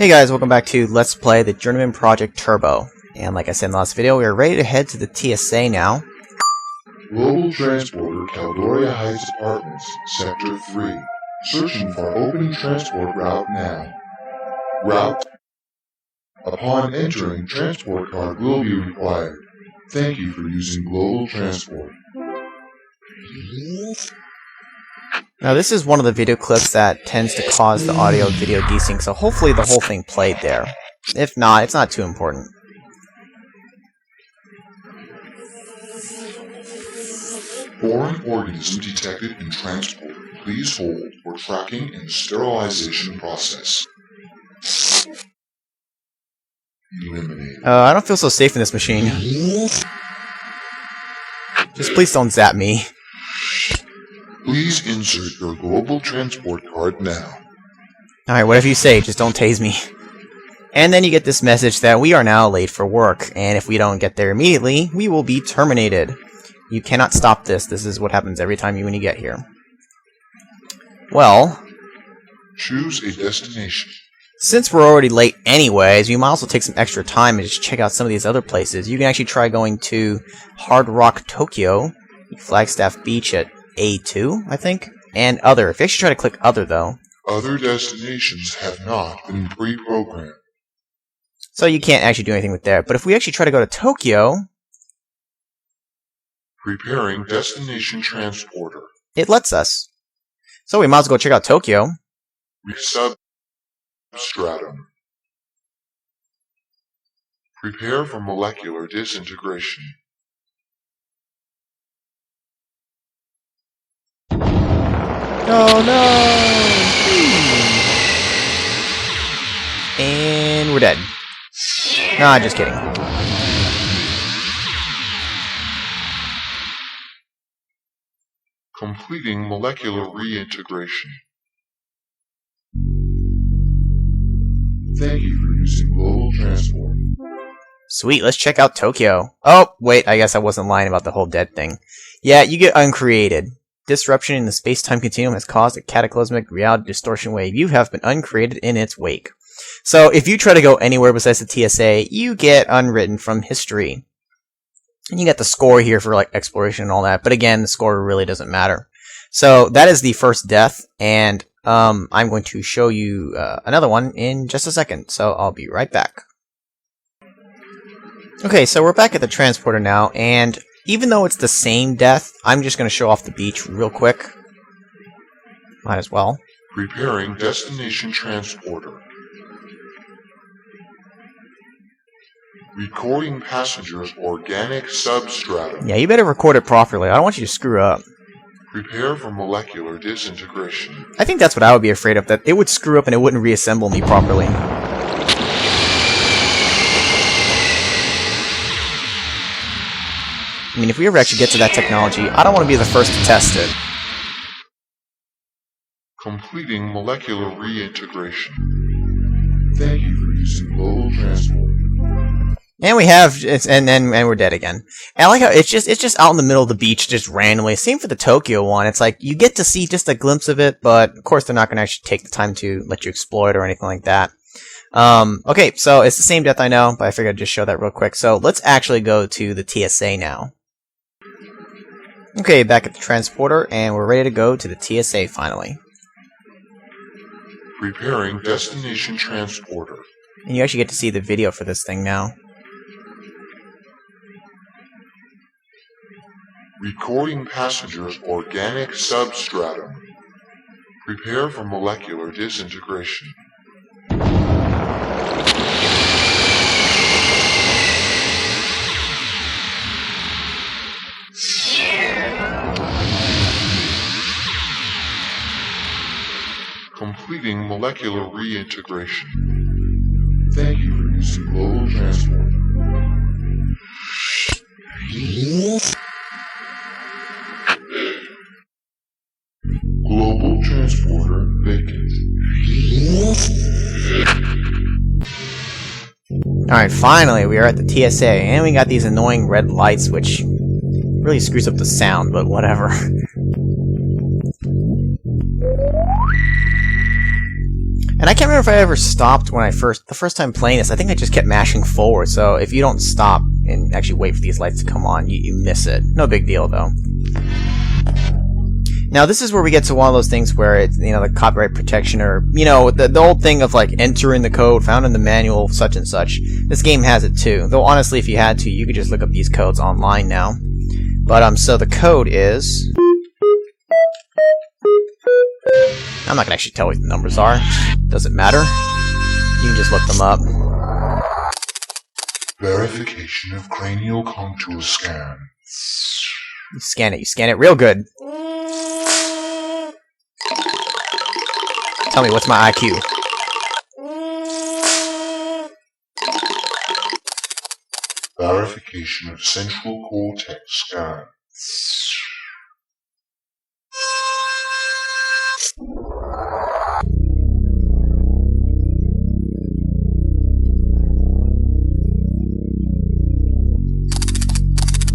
Hey guys, welcome back to Let's Play the Journeyman Project Turbo. And like I said in the last video, we are ready to head to the TSA now. Global Transporter, Caldoria Heights Apartments, Sector 3. Searching for opening transport route now. Route. Upon entering, transport card will be required. Thank you for using Global Transport. Now this is one of the video clips that tends to cause the audio-video desync, so hopefully the whole thing played there. If not, it's not too important. Foreign organism detected in transport. Please hold for tracking and sterilization process. Eliminated. I don't feel so safe in this machine. Just please don't zap me. Please insert your global transport card now. Alright, whatever you say, just don't tase me. And then you get this message that we are now late for work, and if we don't get there immediately, we will be terminated. You cannot stop this. This is what happens every time when you get here. Well, choose a destination. Since we're already late anyways, you might also take some extra time and just check out some of these other places. You can actually try going to Hard Rock, Tokyo, Flagstaff Beach at A2, I think, and other. If you actually try to click other, though. Other destinations have not been pre-programmed. So you can't actually do anything with there. But if we actually try to go to Tokyo... Preparing destination transporter. It lets us. So we might as well go check out Tokyo. Substratum. Prepare for molecular disintegration. Oh no! And we're dead. Nah, just kidding. Completing molecular reintegration. Thank you for using Global Transport. Sweet, let's check out Tokyo. Oh, wait, I guess I wasn't lying about the whole dead thing. Yeah, you get uncreated. Disruption in the space-time continuum has caused a cataclysmic reality distortion wave. You have been uncreated in its wake. So, if you try to go anywhere besides the TSA, you get unwritten from history. And you get the score here for like exploration and all that, but again, the score really doesn't matter. So, that is the first death, and I'm going to show you another one in just a second, so I'll be right back. Okay, so we're back at the transporter now, and even though it's the same death, I'm just going to show off the beach real quick. Might as well. Preparing destination transporter. Recording passengers organic substratum. Yeah, you better record it properly. I don't want you to screw up. Prepare for molecular disintegration. I think that's what I would be afraid of, that it would screw up and it wouldn't reassemble me properly. I mean, if we ever actually get to that technology, I don't want to be the first to test it. Completing molecular reintegration. Thank you for using Global Transport. And we have, and we're dead again. And I like how it's just out in the middle of the beach, just randomly. Same for the Tokyo one. It's like you get to see just a glimpse of it, but of course they're not going to actually take the time to let you explore it or anything like that. Okay, so it's the same death, I know, but I figured I'd just show that real quick. So let's actually go to the TSA now. Okay, back at the transporter, and we're ready to go to the TSA finally. Preparing destination transporter. And you actually get to see the video for this thing now. Recording passengers organic substratum. Prepare for molecular disintegration. Completing molecular reintegration. Thank you for using Global Transport. Global Transporter vacant. Alright, finally we are at the TSA, and we got these annoying red lights, which really screws up the sound, but whatever. And I can't remember if I ever stopped when the first time playing this. I think I just kept mashing forward, so if you don't stop and actually wait for these lights to come on, you miss it. No big deal, though. Now, this is where we get to one of those things where it's, you know, the copyright protection, or, you know, the old thing of, like, entering the code found in the manual, such and such. This game has it, too. Though, honestly, if you had to, you could just look up these codes online now. But, so the code is... I'm not gonna actually tell what the numbers are. Doesn't matter. You can just look them up. Verification of cranial contour scan. You scan it. You scan it real good. Tell me, what's my IQ? Verification of central cortex scan.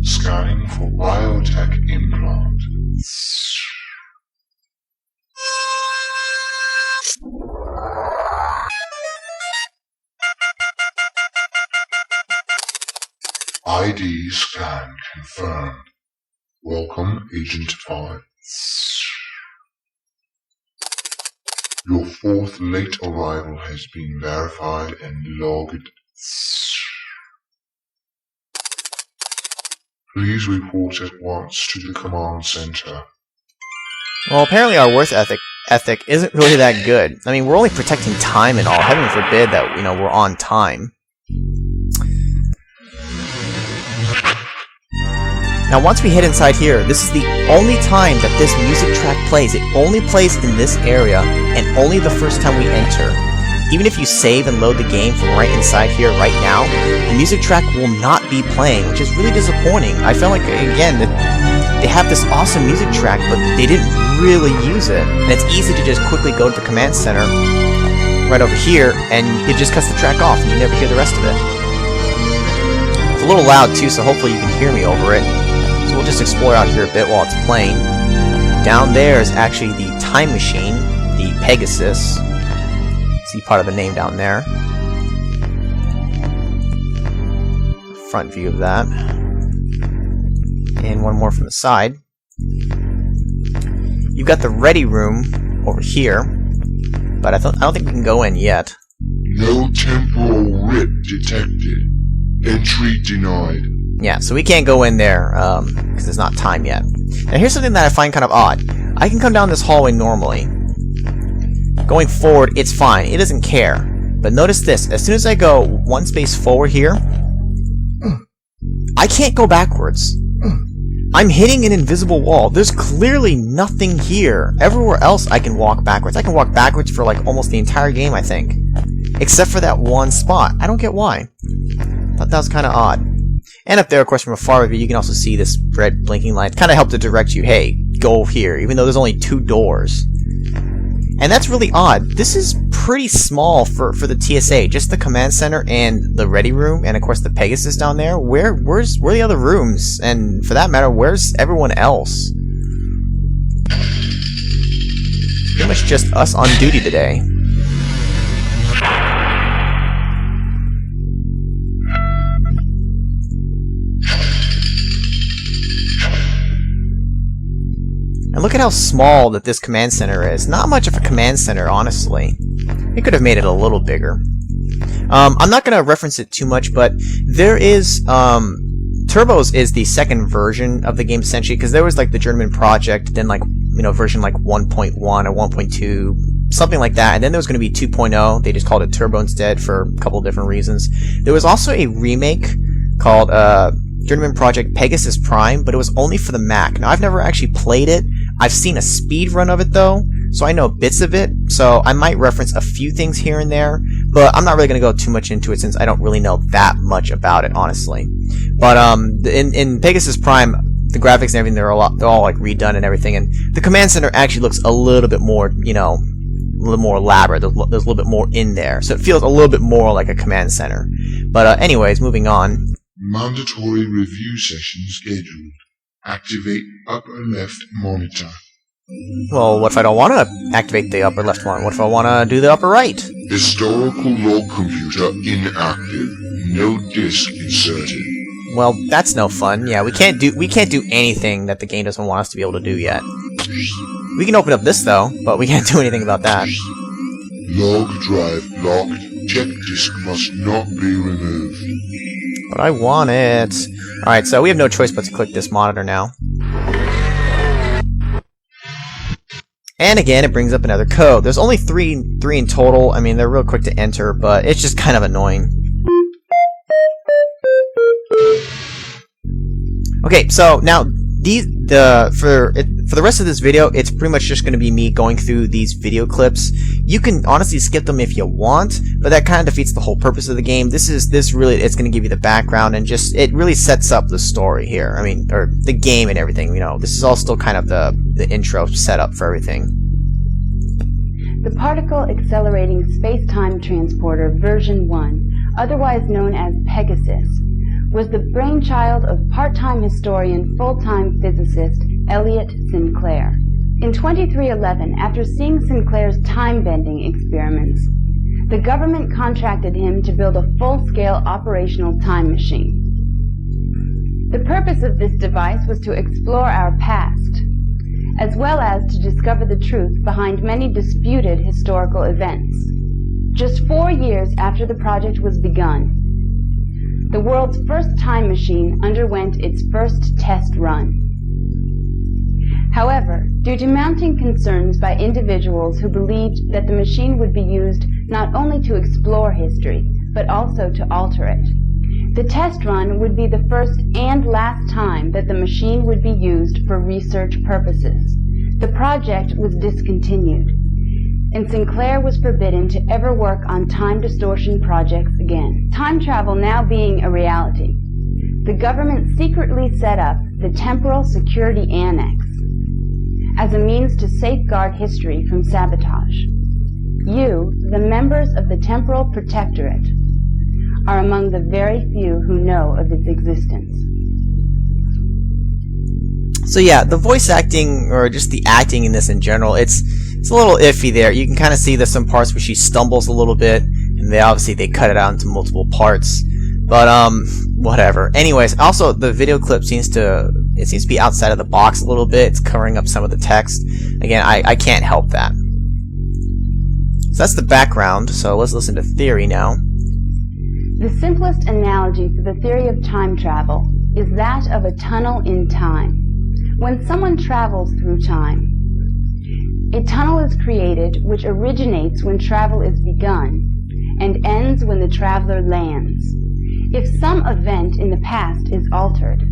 Scanning for biotech implant. ID scan confirmed. Welcome, Agent 5. Your fourth late arrival has been verified and logged. Please report at once to the command center. Well, apparently our worth ethic isn't really that good. I mean, we're only protecting time and all. Heaven forbid that, you know, we're on time. Now, once we head inside here, this is the only time that this music track plays. It only plays in this area, and only the first time we enter. Even if you save and load the game from right inside here right now, the music track will not be playing, which is really disappointing. I felt like, again, that they have this awesome music track, but they didn't really use it. And it's easy to just quickly go to the command center right over here, and it just cuts the track off, and you never hear the rest of it. It's a little loud, too, so hopefully you can hear me over it. So we'll just explore out here a bit while it's playing. Down there is actually the time machine, the Pegasus. See part of the name down there. Front view of that. And one more from the side. You've got the ready room over here, but I don't think we can go in yet. No temporal rip detected. Entry denied. Yeah, so we can't go in there, because it's not time yet. Now here's something that I find kind of odd. I can come down this hallway normally. Going forward, it's fine. It doesn't care. But notice this. As soon as I go one space forward here, I can't go backwards. I'm hitting an invisible wall. There's clearly nothing here. Everywhere else I can walk backwards. I can walk backwards for like almost the entire game, I think. Except for that one spot. I don't get why. Thought that was kind of odd. And up there, of course, from a far view, you can also see this red blinking light. Kind of help to direct you, hey, go here, even though there's only 2 doors. And that's really odd. This is pretty small for the TSA. Just the command center and the ready room, and of course the Pegasus down there. Where are the other rooms? And for that matter, where's everyone else? Pretty much just us on duty today. And look at how small that this command center is. Not much of a command center, honestly. It could have made it a little bigger. I'm not going to reference it too much, but there is... Turbos is the second version of the game, essentially, because there was, like, the Journeyman Project, then, like, you know, version, like, 1.1 or 1.2, something like that, and then there was going to be 2.0. They just called it Turbo instead for a couple of different reasons. There was also a remake called Journeyman Project Pegasus Prime, but it was only for the Mac. Now, I've never actually played it. I've seen a speed run of it, though, so I know bits of it, so I might reference a few things here and there, but I'm not really going to go too much into it since I don't really know that much about it, honestly. But in Pegasus Prime, the graphics and everything, they're all like redone and everything, and the command center actually looks a little bit more, you know, a little more elaborate. There's a little bit more in there, so it feels a little bit more like a command center. But anyways, moving on. Mandatory review session scheduled. Activate upper left monitor. Well, what if I don't want to activate the upper left one? What if I want to do the upper right? Historical log computer inactive. No disk inserted. Well, that's no fun. Yeah, we can't do anything that the game doesn't want us to be able to do yet. We can open up this though, but we can't do anything about that. Log drive locked. Check disk must not be removed. But I want it. Alright, so we have no choice but to click this monitor now. And again, it brings up another code. There's only three in total. I mean, they're real quick to enter, but it's just kind of annoying. Okay, so now for the rest of this video, it's pretty much just going to be me going through these video clips. You can honestly skip them if you want, but that kind of defeats the whole purpose of the game. It's going to give you the background and just it really sets up the story here. I mean, or the game and everything. You know, this is all still kind of the intro setup for everything. The Particle Accelerating Space-Time Transporter version 1, otherwise known as Pegasus, was the brainchild of part-time historian, full-time physicist Elliot Sinclair. In 2311, after seeing Sinclair's time-bending experiments, the government contracted him to build a full-scale operational time machine. The purpose of this device was to explore our past, as well as to discover the truth behind many disputed historical events. Just 4 years after the project was begun, the world's first time machine underwent its first test run. However, due to mounting concerns by individuals who believed that the machine would be used not only to explore history, but also to alter it, the test run would be the first and last time that the machine would be used for research purposes. The project was discontinued, and Sinclair was forbidden to ever work on time distortion projects again. Time travel now being a reality, the government secretly set up the Temporal Security Annex as a means to safeguard history from sabotage. You, the members of the Temporal Protectorate, are among the very few who know of its existence. So yeah, the voice acting, or just the acting in this in general, it's a little iffy there. You can kind of see there's some parts where she stumbles a little bit, and they cut it out into multiple parts. But whatever. Anyways, also the video clip seems to be outside of the box a little bit. It's covering up some of the text. Again, I can't help that. So that's the background. So let's listen to theory now. The simplest analogy for the theory of time travel is that of a tunnel in time. When someone travels through time, a tunnel is created which originates when travel is begun and ends when the traveler lands. If some event in the past is altered,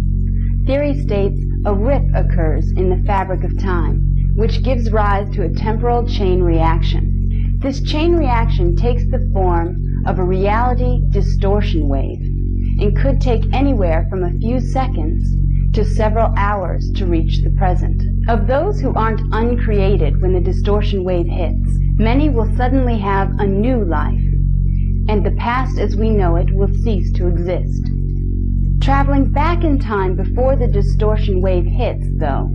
theory states a rip occurs in the fabric of time, which gives rise to a temporal chain reaction. This chain reaction takes the form of a reality distortion wave and could take anywhere from a few seconds to several hours to reach the present. Of those who aren't uncreated when the distortion wave hits, many will suddenly have a new life, and the past as we know it will cease to exist. Traveling back in time before the distortion wave hits, though,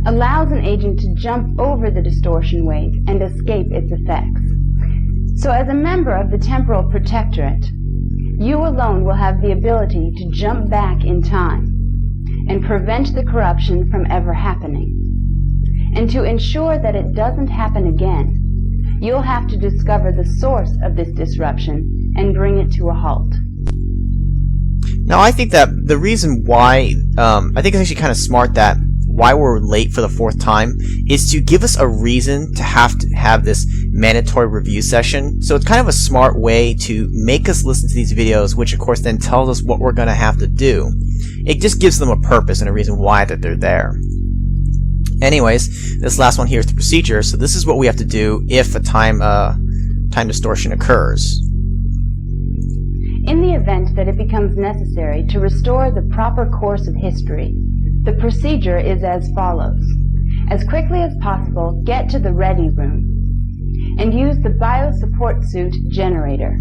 allows an agent to jump over the distortion wave and escape its effects. So as a member of the Temporal Protectorate, you alone will have the ability to jump back in time and prevent the corruption from ever happening. And to ensure that it doesn't happen again, you'll have to discover the source of this disruption and bring it to a halt. Now, I think that the reason why, I think it's actually kind of smart that why we're late for the 4th time is to give us a reason to have this mandatory review session. So it's kind of a smart way to make us listen to these videos, which of course then tells us what we're going to have to do. It just gives them a purpose and a reason why that they're there. Anyways, this last one here is the procedure. So this is what we have to do if a time distortion occurs. In the event that it becomes necessary to restore the proper course of history, the procedure is as follows. As quickly as possible, get to the ready room and use the biosupport suit generator.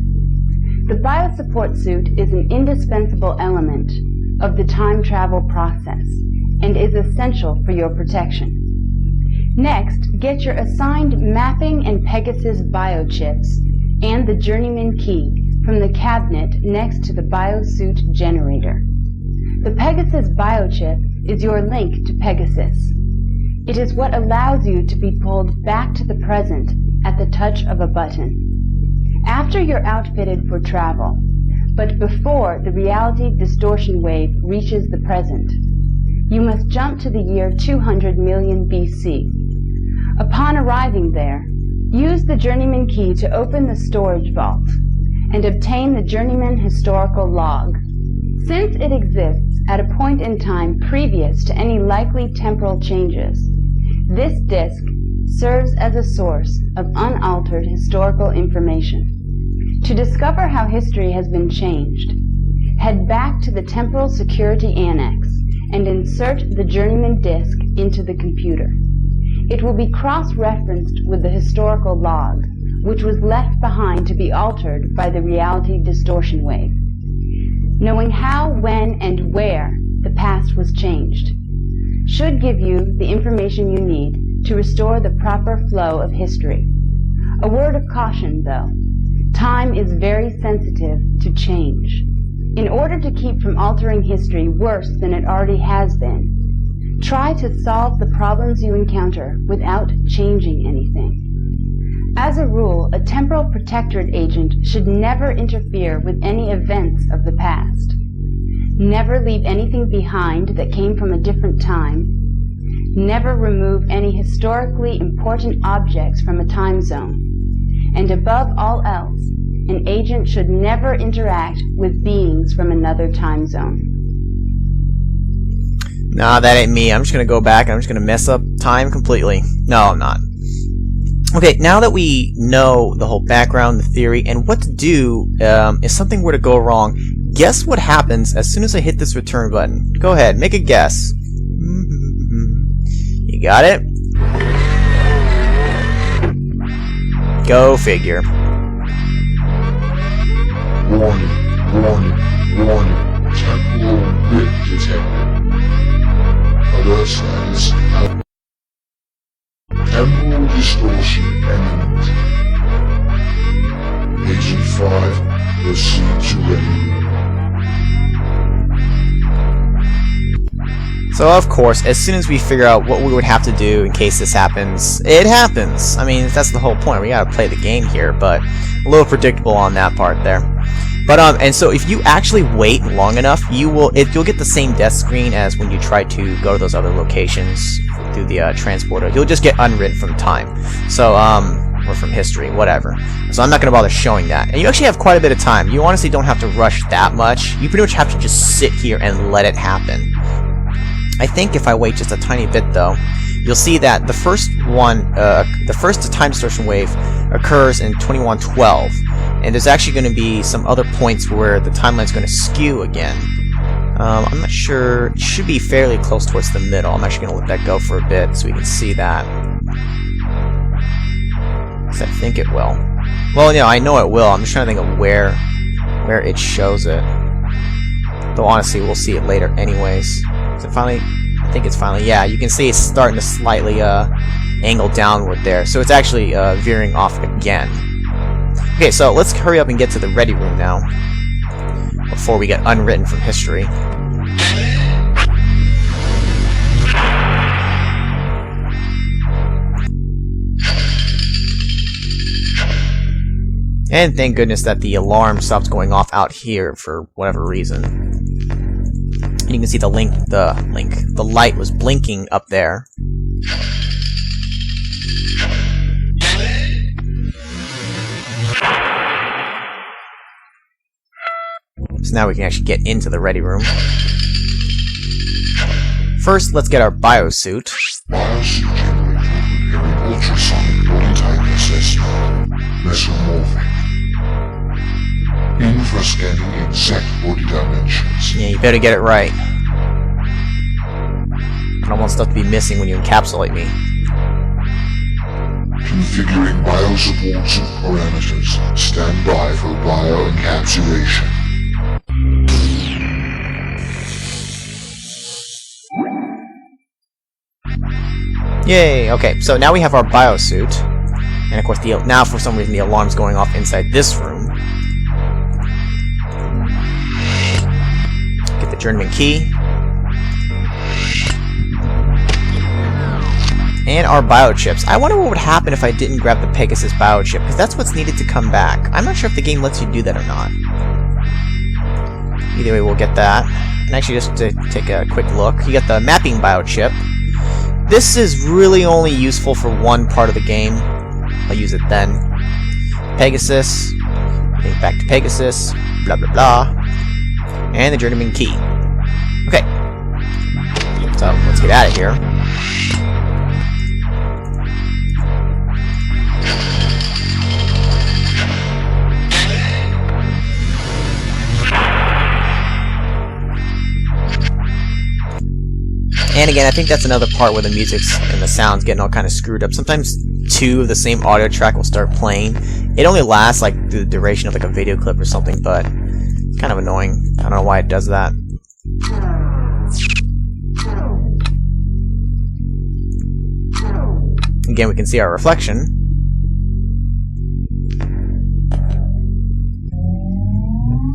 The biosupport suit is an indispensable element of the time travel process and is essential for your protection. Next, get your assigned mapping and Pegasus biochips and the Journeyman key from the cabinet next to the biosuit generator. The Pegasus biochip is your link to Pegasus. It is what allows you to be pulled back to the present at the touch of a button. After you're outfitted for travel, but before the reality distortion wave reaches the present, you must jump to the year 200 million BC. Upon arriving there, use the Journeyman key to open the storage vault and obtain the Journeyman historical log. Since it exists at a point in time previous to any likely temporal changes, this disk serves as a source of unaltered historical information. To discover how history has been changed, head back to the Temporal Security Annex and insert the Journeyman disk into the computer. It will be cross-referenced with the historical log, which was left behind to be altered by the reality distortion wave. Knowing how, when, and where the past was changed should give you the information you need to restore the proper flow of history. A word of caution, though. Time is very sensitive to change. In order to keep from altering history worse than it already has been, try to solve the problems you encounter without changing anything. As a rule, a temporal protectorate agent should never interfere with any events of the past. Never leave anything behind that came from a different time. Never remove any historically important objects from a time zone. And above all else, an agent should never interact with beings from another time zone. Nah, that ain't me. I'm just gonna go back and I'm just gonna mess up time completely. No, I'm not. Okay, now that we know the whole background, the theory, and what to do if something were to go wrong, guess what happens as soon as I hit this return button? Go ahead, make a guess. You got it? Go figure. Warning, warning, warning. Temporal bit detected. Alert status. Temporal distortion imminent. Agent 5, proceed to ready room. So of course, as soon as we figure out what we would have to do in case this happens, it happens. I mean, that's the whole point. We gotta play the game here, but a little predictable on that part there. But and so if you actually wait long enough, you'll get the same death screen as when you try to go to those other locations through the transporter. You'll just get unwritten from time. So or from history, whatever. So I'm not gonna bother showing that. And you actually have quite a bit of time. You honestly don't have to rush that much. You pretty much have to just sit here and let it happen. I think if I wait just a tiny bit though, you'll see that the first time distortion wave occurs in 2112, and there's actually going to be some other points where the timeline's going to skew again. I'm not sure. It should be fairly close towards the middle. I'm actually going to let that go for a bit so we can see that. Because I think it will. Well, you know, I know it will. I'm just trying to think of where it shows it. Though honestly, we'll see it later anyways. Is it finally? I think it's finally. Yeah, you can see it's starting to slightly angle downward there. So it's actually veering off again. Okay, so let's hurry up and get to the ready room now before we get unwritten from history. And thank goodness that the alarm stopped going off out here for whatever reason. And you can see the light was blinking up there. So now we can actually get into the ready room. First, let's get our biosuit. Biosuit generator preparing ultrasonic body type assessment. Mesomorphic. Infrascanning exact body dimensions. Yeah, you better get it right. I don't want stuff to be missing when you encapsulate me. Configuring biosupportive parameters. Stand by for bioencapsulation. Yay! Okay, so now we have our biosuit. And of course, now for some reason the alarm's going off inside this room. Get the Journeyman key. And our biochips. I wonder what would happen if I didn't grab the Pegasus biochip, because that's what's needed to come back. I'm not sure if the game lets you do that or not. Either way, we'll get that. And actually, just to take a quick look, you got the mapping biochip. This is really only useful for one part of the game. I'll use it then. Pegasus. Think back to Pegasus. Blah, blah, blah. And the Journeyman key. Okay. So, let's get out of here. And again, I think that's another part where the music's and the sound's getting all kind of screwed up. Sometimes two of the same audio track will start playing. It only lasts like the duration of like a video clip or something, but it's kind of annoying. I don't know why it does that. Again, we can see our reflection.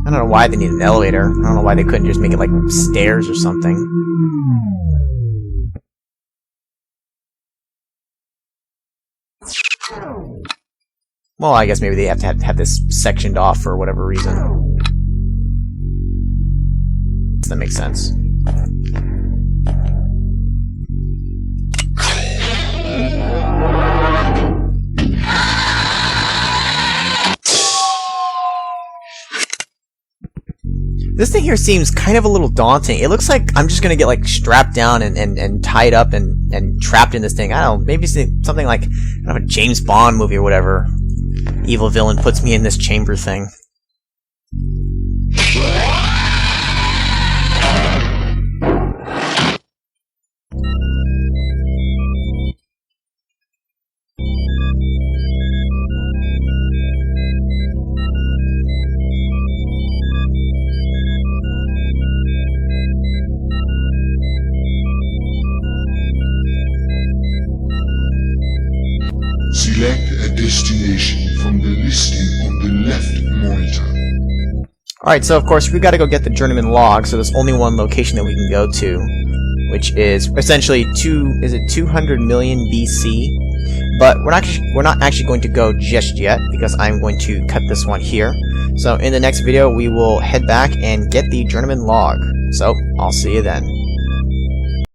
I don't know why they need an elevator. I don't know why they couldn't just make it like stairs or something. Well, I guess maybe they have to have this sectioned off for whatever reason. That makes sense. This thing here seems kind of a little daunting. It looks like I'm just gonna get like strapped down and tied up and trapped in this thing. I don't know, maybe something like, I don't know, a James Bond movie or whatever. Evil villain puts me in this chamber thing. Select a destination from the listing on the left monitor. Alright, so of course we've got to go get the Journeyman log, so there's only one location that we can go to, which is essentially 200 million BC? But we're not actually going to go just yet, because I'm going to cut this one here. So in the next video we will head back and get the Journeyman log. So I'll see you then.